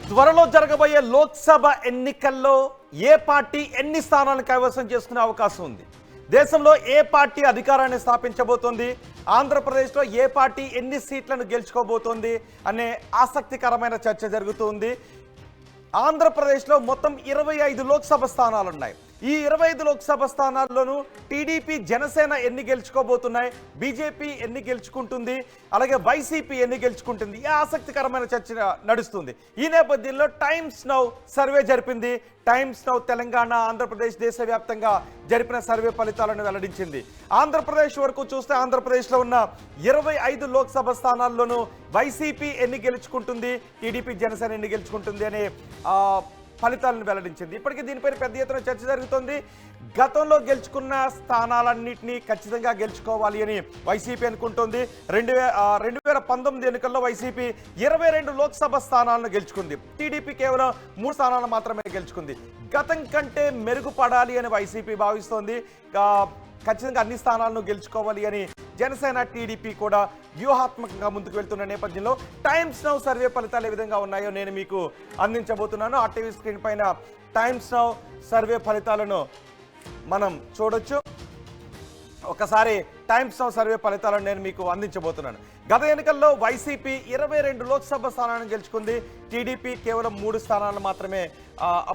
త్వరలో జరగబోయే లోక్సభ ఎన్నికల్లో ఏ పార్టీ ఎన్ని స్థానాలను కైవసం చేసుకునే అవకాశం ఉంది? దేశంలో ఏ పార్టీ అధికారాన్ని స్థాపించబోతోంది? ఆంధ్రప్రదేశ్లో ఏ పార్టీ ఎన్ని సీట్లను గెలుచుకోబోతోంది అనే ఆసక్తికరమైన చర్చ జరుగుతుంది. ఆంధ్రప్రదేశ్లో మొత్తం 25 లోక్సభ స్థానాలు ఉన్నాయి. ఈ 25 లోక్సభ స్థానాల్లోనూ టీడీపీ, జనసేన ఎన్ని గెలుచుకోబోతున్నాయి, బీజేపీ ఎన్ని గెలుచుకుంటుంది, అలాగే వైసీపీ ఎన్ని గెలుచుకుంటుంది, ఈ ఆసక్తికరమైన చర్చ నడుస్తుంది. ఈ నేపథ్యంలో టైమ్స్ నౌ సర్వే జరిపింది. టైమ్స్ నౌ తెలంగాణ, ఆంధ్రప్రదేశ్ దేశవ్యాప్తంగా జరిపిన సర్వే ఫలితాలను వెల్లడించింది. ఆంధ్రప్రదేశ్ వరకు చూస్తే ఆంధ్రప్రదేశ్లో ఉన్న 25 లోక్సభ స్థానాల్లోనూ వైసీపీ ఎన్ని గెలుచుకుంటుంది, టీడీపీ, జనసేన ఎన్ని గెలుచుకుంటుంది అనే ఫలితాలను వెల్లడించింది. ఇప్పటికీ దీనిపైన పెద్ద ఎత్తున చర్చ జరుగుతోంది. గతంలో గెలుచుకున్న స్థానాలన్నింటినీ ఖచ్చితంగా గెలుచుకోవాలి అని వైసీపీ అనుకుంటోంది. 2019 ఎన్నికల్లో వైసీపీ 22 లోక్సభ స్థానాలను గెలుచుకుంది. టీడీపీ కేవలం 3 స్థానాలను మాత్రమే గెలుచుకుంది. గతం కంటే మెరుగుపడాలి అని వైసీపీ భావిస్తోంది. ఖచ్చితంగా అన్ని స్థానాలను గెలుచుకోవాలి అని జనసేన, టీడీపీ కూడా వ్యూహాత్మకంగా ముందుకు వెళ్తున్న నేపథ్యంలో టైమ్స్ నౌ సర్వే ఫలితాలు ఏ విధంగా ఉన్నాయో నేను మీకు అందించబోతున్నాను. ఆర్టీవీ స్క్రీన్ పైన టైమ్స్ నౌ సర్వే ఫలితాలను మనం చూడొచ్చు. ఒకసారి టైమ్స్ నౌ సర్వే ఫలితాలను నేను మీకు అందించబోతున్నాను. గత ఎన్నికల్లో వైసీపీ 22 లోక్సభ స్థానాలను గెలుచుకుంది. టీడీపీ కేవలం 3 స్థానాలను మాత్రమే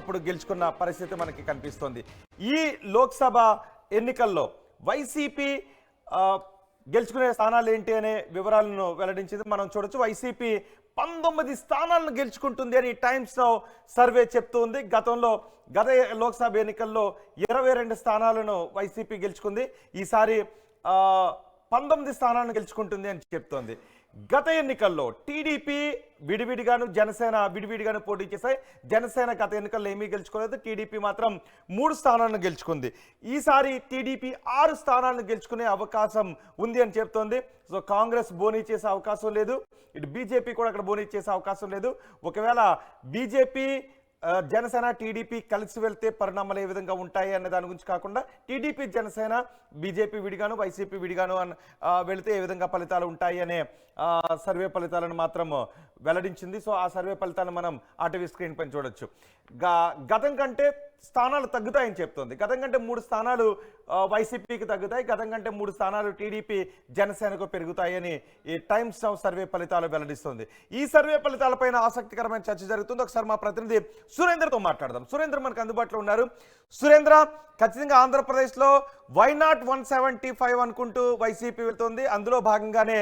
అప్పుడు గెలుచుకున్న పరిస్థితి మనకి కనిపిస్తోంది. ఈ లోక్సభ ఎన్నికల్లో వైసీపీ గెలుచుకునే స్థానాలు ఏంటి అనే వివరాలను వెల్లడించింది. మనం చూడొచ్చు. వైసీపీ 19 స్థానాలను గెలుచుకుంటుంది అని టైమ్స్ నౌ సర్వే చెప్తుంది. గత లోక్సభ ఎన్నికల్లో 22 స్థానాలను వైసీపీ గెలుచుకుంది. ఈసారి 19 స్థానాలను గెలుచుకుంటుంది అని చెప్తోంది. గత ఎన్నికల్లో టీడీపీ విడివిడిగాను, జనసేన విడివిడిగాను పోటీ చేశాయి. జనసేన గత ఎన్నికల్లో ఏమీ గెలుచుకోలేదు. టీడీపీ మాత్రం 3 స్థానాలను గెలుచుకుంది. ఈసారి టీడీపీ 6 స్థానాలను గెలుచుకునే అవకాశం ఉంది అని చెప్తోంది. సో కాంగ్రెస్ బోనీ చేసే అవకాశం లేదు, ఇటు బీజేపీ కూడా అక్కడ బోనీ చేసే అవకాశం లేదు. ఒకవేళ బీజేపీ, జనసేన, టీడీపీ కలిసి వెళ్తే పరిణామాలు ఏ విధంగా ఉంటాయి అనే దాని గురించి కాకుండా టీడీపీ, జనసేన, బీజేపీ విడిగాను, వైసీపీ విడిగాను వెళితే ఏ విధంగా ఫలితాలు ఉంటాయి అనే సర్వే ఫలితాలను మాత్రం వెల్లడించింది. సో ఆ సర్వే ఫలితాలను మనం ఆర్టీవీ స్క్రీన్ పైన చూడొచ్చు. గతం కంటే స్థానాలు తగ్గుతాయని చెప్తోంది. గతం కంటే 3 స్థానాలు వైసీపీకి తగ్గుతాయి, గతం కంటే 3 స్థానాలు టీడీపీ, జనసేనకు పెరుగుతాయని ఈ టైమ్స్ నౌ సర్వే ఫలితాలు వెల్లడిస్తుంది. ఈ సర్వే ఫలితాలపైన ఆసక్తికరమైన చర్చ జరుగుతుంది. ఒకసారి మా ప్రతినిధి సురేంద్రతో మాట్లాడదాం. సురేంద్ర మనకు అందుబాటులో ఉన్నారు. సురేంద్ర, ఖచ్చితంగా ఆంధ్రప్రదేశ్లో వైనాట్ 175 అనుకుంటూ వైసీపీ వెళ్తుంది. అందులో భాగంగానే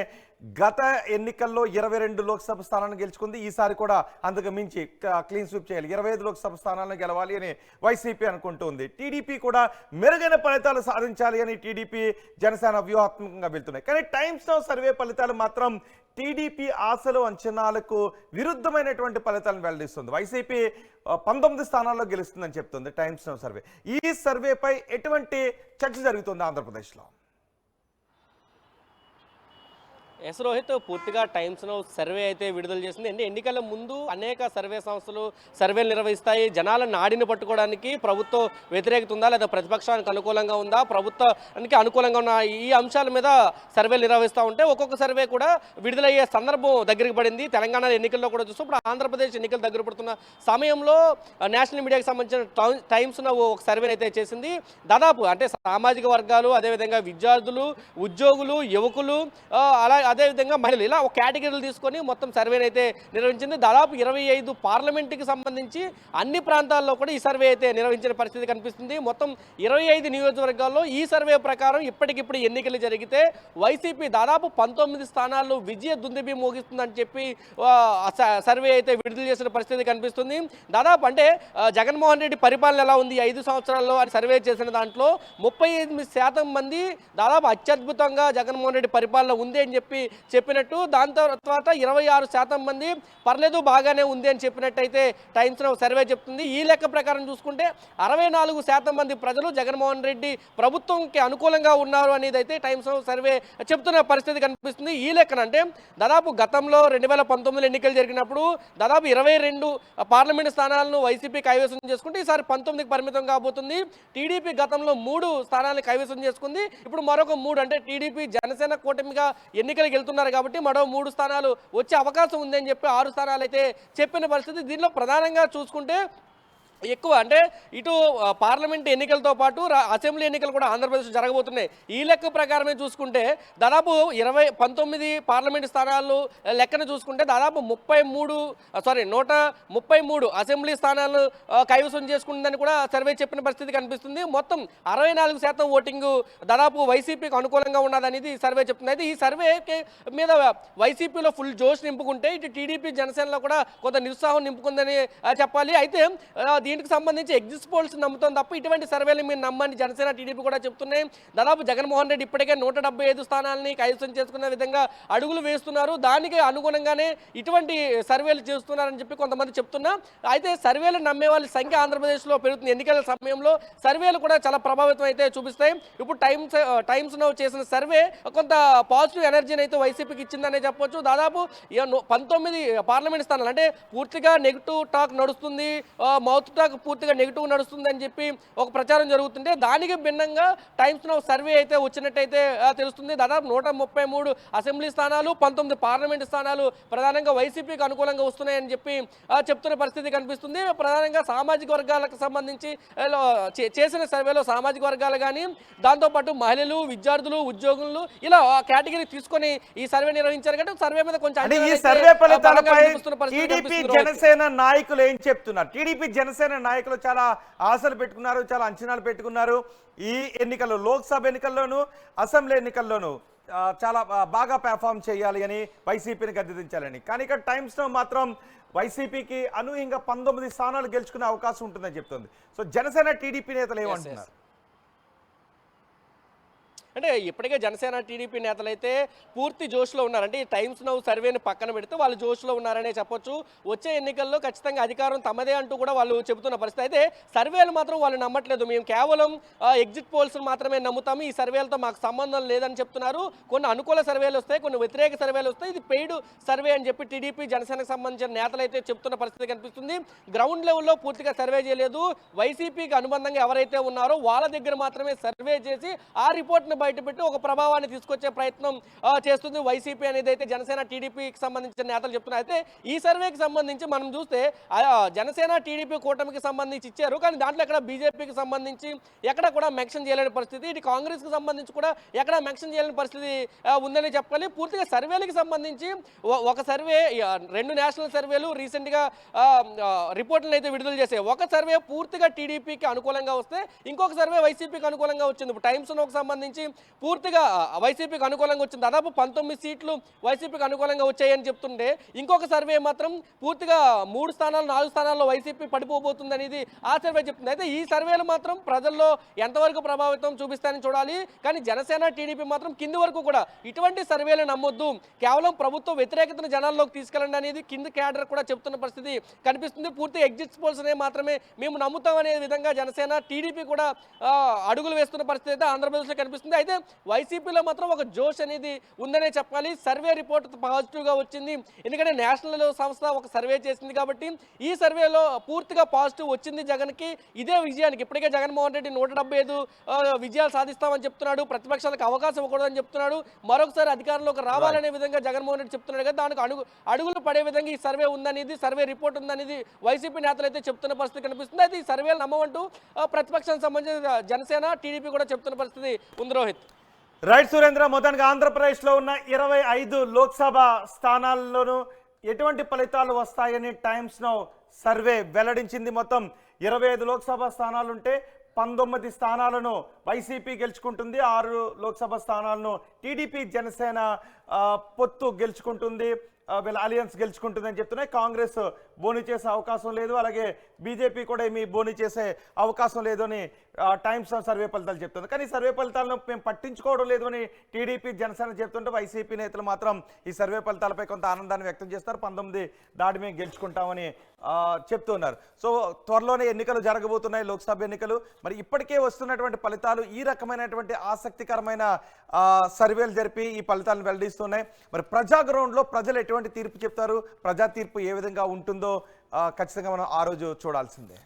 గత ఎన్నికల్లో 22 లోక్సభ స్థానాలను గెలుచుకుంది. ఈసారి కూడా అంతకు మించి క్లీన్ స్వీప్ చేయాలి, 25 లోక్సభ స్థానాలను గెలవాలి అని వైసీపీ అనుకుంటుంది. టీడీపీ కూడా మెరుగైన ఫలితాలు సాధించాలి అని టీడీపీ, జనసేన వ్యూహాత్మకంగా వెళ్తున్నాయి. కానీ టైమ్స్ నౌ సర్వే ఫలితాలు మాత్రం టీడీపీ ఆశలు, అంచనాలకు విరుద్ధమైనటువంటి ఫలితాలను వెల్లడిస్తుంది. వైసీపీ 19 స్థానాల్లో గెలుస్తుందని చెప్తుంది టైమ్స్ నౌ సర్వే. ఈ సర్వేపై ఎటువంటి చర్చ జరుగుతుంది ఆంధ్రప్రదేశ్లో? ఎస్ రోహిత్, పూర్తిగా టైమ్స్ నౌ సర్వే అయితే విడుదల చేసింది. ఎన్నికల ముందు అనేక సర్వే సంస్థలు సర్వేలు నిర్వహిస్తాయి. జనాల నాడిని పట్టుకోవడానికి ప్రభుత్వం వ్యతిరేకత ఉందా లేదా ప్రతిపక్షానికి అనుకూలంగా ఉందా, ప్రభుత్వానికి అనుకూలంగా ఉన్న ఈ అంశాల మీద సర్వేలు నిర్వహిస్తూ ఉంటే ఒక్కొక్క సర్వే కూడా విడుదలయ్యే సందర్భం దగ్గరికి పడింది. తెలంగాణ ఎన్నికల్లో కూడా చూస్తూ ఇప్పుడు ఆంధ్రప్రదేశ్ ఎన్నికలు దగ్గర పడుతున్న సమయంలో నేషనల్ మీడియాకి సంబంధించిన టైమ్స్ నౌ ఒక సర్వే అయితే చేసింది. దాదాపు అంటే సామాజిక వర్గాలు, అదేవిధంగా విద్యార్థులు, ఉద్యోగులు, యువకులు, అదేవిధంగా మహిళలు, ఇలా ఒక కేటగిరీలు తీసుకొని మొత్తం సర్వేని అయితే నిర్వహించింది. దాదాపు 25 పార్లమెంట్కి సంబంధించి అన్ని ప్రాంతాల్లో కూడా ఈ సర్వే అయితే నిర్వహించిన పరిస్థితి కనిపిస్తుంది. మొత్తం 25 నియోజకవర్గాల్లో ఈ సర్వే ప్రకారం ఇప్పటికిప్పుడు ఎన్నికలు జరిగితే వైసీపీ దాదాపు 19 స్థానాల్లో విజయ దుందుబి మోగిస్తుందని చెప్పి సర్వే అయితే విడుదల చేసిన పరిస్థితి కనిపిస్తుంది. దాదాపు అంటే జగన్మోహన్ రెడ్డి పరిపాలన ఎలా ఉంది 5 సంవత్సరాల్లో అని సర్వే చేసిన దాంట్లో 38% మంది దాదాపు అత్యద్భుతంగా జగన్మోహన్ రెడ్డి పరిపాలన ఉంది అని చెప్పినట్టు, దాని తర్వాత 26% మంది పర్లేదు బాగానే ఉంది అని చెప్పినట్టయితే టైమ్స్ నౌ సర్వే చెప్తుంది. ఈ లెక్క ప్రకారం చూసుకుంటే 64% మంది ప్రజలు జగన్మోహన్ రెడ్డి ప్రభుత్వంకి అనుకూలంగా ఉన్నారు అనేది అయితే టైమ్స్ నౌ సర్వే చెప్తున్న పరిస్థితి కనిపిస్తుంది. ఈ లెక్కన అంటే దాదాపు గతంలో 2019 ఎన్నికలు జరిగినప్పుడు దాదాపు 22 పార్లమెంటు స్థానాలను వైసీపీ కైవసం చేసుకుంటే ఈసారి 19కి పరిమితం కాబోతుంది. టీడీపీ గతంలో 3 స్థానాలను కైవసం చేసుకుంది. ఇప్పుడు మరొక 3 అంటే టీడీపీ, జనసేన కూటమిగా ఎన్నికలు సర్వేకి వెళ్తున్నారు కాబట్టి మరో 3 స్థానాలు వచ్చే అవకాశం ఉందని చెప్పి 6 స్థానాలు అయితే చెప్పిన పరిస్థితి. దీనిలో ప్రధానంగా చూసుకుంటే ఎక్కువ అంటే ఇటు పార్లమెంట్ ఎన్నికలతో పాటు అసెంబ్లీ ఎన్నికలు కూడా ఆంధ్రప్రదేశ్ జరగబోతున్నాయి. ఈ లెక్క ప్రకారమే చూసుకుంటే దాదాపు 19 పార్లమెంట్ స్థానాలు లెక్కన చూసుకుంటే దాదాపు 133 అసెంబ్లీ స్థానాలను కైవసం చేసుకుంటుందని కూడా సర్వే చెప్పిన పరిస్థితి కనిపిస్తుంది. మొత్తం 64% ఓటింగ్ దాదాపు వైసీపీకి అనుకూలంగా ఉన్నదనేది సర్వే చెప్తుంది. అయితే ఈ సర్వే మీద వైసీపీలో ఫుల్ జోష్ నింపుకుంటే ఇటు టీడీపీ జనసేనలో కూడా కొంత నిరుత్సాహం నింపుకుందని చెప్పాలి. అయితే దీనికి సంబంధించి ఎగ్జిట్ పోల్స్ నమ్ముతాం తప్ప ఇటువంటి సర్వేలు మీరు నమ్మని జనసేన టీడీపీ కూడా చెప్తున్నాయి. దాదాపు జగన్మోహన్ రెడ్డి ఇప్పటికే 175 స్థానాలని కైవసం చేసుకునే విధంగా అడుగులు వేస్తున్నారు. దానికి అనుగుణంగానే ఇటువంటి సర్వేలు చేస్తున్నారని చెప్పి కొంతమంది చెప్తున్నా. అయితే సర్వేలు నమ్మే వాళ్ళ సంఖ్య ఆంధ్రప్రదేశ్లో పెరుగుతుంది. ఎన్నికల సమయంలో సర్వేలు కూడా చాలా ప్రభావితం అయితే చూపిస్తాయి. ఇప్పుడు టైమ్స్ నౌ చేసిన సర్వే కొంత పాజిటివ్ ఎనర్జీని అయితే వైసీపీకి ఇచ్చిందనే చెప్పొచ్చు. దాదాపు 19 పార్లమెంట్ స్థానాలు అంటే పూర్తిగా నెగిటివ్ టాక్ నడుస్తుంది, మౌత్ టాక్ పూర్తిగా నెగిటివ్ నడుస్తుంది అని చెప్పి ఒక ప్రచారం జరుగుతుంటే దానికి భిన్నంగా టైమ్స్ నౌ సర్వే అయితే వచ్చినట్టయితే తెలుస్తుంది. దాదాపు 133 అసెంబ్లీ స్థానాలు, 19 పార్లమెంట్ స్థానాలు ప్రధానంగా వైసీపీకి అనుకూలంగా వస్తున్నాయని చెప్పి చెప్తున్న పరిస్థితి కనిపిస్తుంది. ప్రధానంగా సామాజిక వర్గాలకు సంబంధించి చేసిన సర్వేలో సామాజిక వర్గాలు కానీ దాంతోపాటు మహిళలు, విద్యార్థులు, ఉద్యోగులు ఇలా కేటగిరీ తీసుకొని ఈ సర్వే నిర్వహించారు. కాబట్టి సర్వే మీద కొంచెం జనసేన నాయకులు ఏం చెప్తున్నారు? టీడీపీ జనసేన నాయకులు చాలా ఆశలు పెట్టుకున్నారు, చాలా అంచనాలు పెట్టుకున్నారు. ఈ ఎన్నికల్లో, లోక్సభ ఎన్నికల్లోనూ అసెంబ్లీ ఎన్నికల్లోనూ చాలా బాగా పెర్ఫామ్ చేయాలి అని, వైసీపీని గద్దెదించాలని. కానీ ఇక్కడ టైమ్స్లో మాత్రం వైసీపీకి అనూహ్యంగా 19 స్థానాలు గెలుచుకునే అవకాశం ఉంటుందని చెప్తుంది. సో జనసేన టీడీపీ నేతలు ఏమంటున్నారు? అంటే ఇప్పటికే జనసేన టీడీపీ నేతలైతే పూర్తి జోష్లో ఉన్నారు. అంటే ఈ టైమ్స్ నౌ సర్వేని పక్కన పెడితే వాళ్ళు జోష్లో ఉన్నారనే చెప్పొచ్చు. వచ్చే ఎన్నికల్లో ఖచ్చితంగా అధికారం తమదే అంటూ కూడా వాళ్ళు చెబుతున్న పరిస్థితి. అయితే సర్వేలు మాత్రం వాళ్ళు నమ్మట్లేదు. మేము కేవలం ఎగ్జిట్ పోల్స్ మాత్రమే నమ్ముతాము, ఈ సర్వేలతో మాకు సంబంధం లేదని చెప్తున్నారు. కొన్ని అనుకూల సర్వేలు వస్తాయి, కొన్ని వ్యతిరేక సర్వేలు వస్తాయి. ఇది పెయిడ్ సర్వే అని చెప్పి టీడీపీ జనసేనకు సంబంధించిన నేతలు అయితే చెప్తున్న పరిస్థితి కనిపిస్తుంది. గ్రౌండ్ లెవెల్లో పూర్తిగా సర్వే చేయలేదు. వైసీపీకి అనుబంధంగా ఎవరైతే ఉన్నారో వాళ్ళ దగ్గర మాత్రమే సర్వే చేసి ఆ రిపోర్ట్ని బయటపెట్టి ఒక ప్రభావాన్ని తీసుకొచ్చే ప్రయత్నం చేస్తుంది వైసీపీ అనేది అయితే జనసేన టీడీపీకి సంబంధించిన నేతలు చెప్తున్నారు. అయితే ఈ సర్వేకి సంబంధించి మనం చూస్తే జనసేన టీడీపీ కూటమికి సంబంధించి ఇచ్చారు, కానీ దాంట్లో ఎక్కడ బీజేపీకి సంబంధించి ఎక్కడ కూడా మెన్షన్ చేయలేని పరిస్థితి, ఇటు కాంగ్రెస్కి సంబంధించి కూడా ఎక్కడ మెన్షన్ చేయలేని పరిస్థితి ఉందని చెప్పాలి. పూర్తిగా సర్వేలకు సంబంధించి ఒక సర్వే, 2 నేషనల్ సర్వేలు రీసెంట్గా రిపోర్ట్లను అయితే విడుదల చేశాయి. ఒక సర్వే పూర్తిగా టీడీపీకి అనుకూలంగా వస్తే ఇంకొక సర్వే వైసీపీకి అనుకూలంగా వచ్చింది. ఇప్పుడు టైమ్స్ నౌకి సంబంధించి పూర్తిగా వైసీపీకి అనుకూలంగా వచ్చింది. దాదాపు 19 సీట్లు వైసీపీకి అనుకూలంగా వచ్చాయని చెప్తుంటే ఇంకొక సర్వే మాత్రం పూర్తిగా 3 స్థానాలు 4 స్థానాల్లో వైసీపీ పడిపోబోతుంది అనేది ఆ సర్వే చెప్తుంది. అయితే ఈ సర్వేలు మాత్రం ప్రజల్లో ఎంతవరకు ప్రభావితం చూపిస్తాయని చూడాలి. కానీ జనసేన టీడీపీ మాత్రం కింది వరకు కూడా ఇటువంటి సర్వేలు నమ్మొద్దు, కేవలం ప్రభుత్వ వ్యతిరేకతను జనాల్లోకి తీసుకెళ్ళండి అనేది కింది క్యాడర్ కూడా చెప్తున్న పరిస్థితి కనిపిస్తుంది. పూర్తి ఎగ్జిట్ పోల్స్ అనే మాత్రమే మేము నమ్ముతాం అనే విధంగా జనసేన టీడీపీ కూడా అడుగులు వేస్తున్న పరిస్థితి అయితే ఆంధ్రప్రదేశ్లో కనిపిస్తుంది. అయితే వైసీపీలో మాత్రం ఒక జోష్ అనేది ఉందనే చెప్పాలి. సర్వే రిపోర్ట్ పాజిటివ్గా వచ్చింది, ఎందుకంటే నేషనల్ సంస్థ ఒక సర్వే చేసింది కాబట్టి ఈ సర్వేలో పూర్తిగా పాజిటివ్ వచ్చింది జగన్కి. ఇదే విజయానికి ఇప్పటికే జగన్మోహన్ రెడ్డి 175 విజయాలు సాధిస్తామని చెప్తున్నాడు, ప్రతిపక్షాలకు అవకాశం ఇవ్వకూడదని చెప్తున్నాడు, మరొకసారి అధికారంలోకి రావాలనే విధంగా జగన్మోహన్ రెడ్డి చెప్తున్నాడు కదా, దానికి అడుగులు పడే విధంగా ఈ సర్వే ఉందనేది, సర్వే రిపోర్ట్ ఉందనేది వైసీపీ నేతలు అయితే చెప్తున్న పరిస్థితి కనిపిస్తుంది. అయితే ఈ సర్వేలు నమ్మమంటూ ప్రతిపక్షానికి సంబంధించిన జనసేన టీడీపీ కూడా చెప్తున్న పరిస్థితి ఉంది. రోహిత్. రైట్ సురేంద్ర, మొత్తానికి ఆంధ్రప్రదేశ్లో ఉన్న 25 లోక్సభ స్థానాల్లోనూ ఎటువంటి ఫలితాలు వస్తాయని టైమ్స్ నౌ సర్వే వెల్లడించింది. మొత్తం 25 లోక్సభ స్థానాలుంటే 19 స్థానాలను వైసీపీ గెలుచుకుంటుంది, 6 లోక్సభ స్థానాలను టీడీపీ జనసేన పొత్తు గెలుచుకుంటుంది, వీళ్ళ అలియన్స్ గెలుచుకుంటుందని చెప్తున్నాయి. కాంగ్రెస్ బోని చేసే అవకాశం లేదు, అలాగే బీజేపీ కూడా ఏమీ బోని చేసే అవకాశం లేదు అని టైమ్స్ ఆఫ్ సర్వే ఫలితాలు చెప్తుంది. కానీ సర్వే ఫలితాలను మేము పట్టించుకోవడం లేదు అని టీడీపీ జనసేన చెప్తుంటే వైసీపీ నేతలు మాత్రం ఈ సర్వే ఫలితాలపై కొంత ఆనందాన్ని వ్యక్తం చేస్తారు. 19 దాడి మేము గెలుచుకుంటామని చెప్తున్నారు. సో త్వరలోనే ఎన్నికలు జరగబోతున్నాయి, లోక్సభ ఎన్నికలు. మరి ఇప్పటికే వస్తున్నటువంటి ఫలితాలు ఈ రకమైనటువంటి ఆసక్తికరమైన సర్వేలు జరిపి ఈ ఫలితాలను వెల్లడిస్తున్నాయి. మరి ప్రజా గ్రౌండ్లో ప్రజలు ఎటువంటి తీర్పు చెప్తారు, ప్రజా తీర్పు ఏ విధంగా ఉంటుందో ఖచ్చితంగా మనం ఆ రోజు చూడాల్సిందే.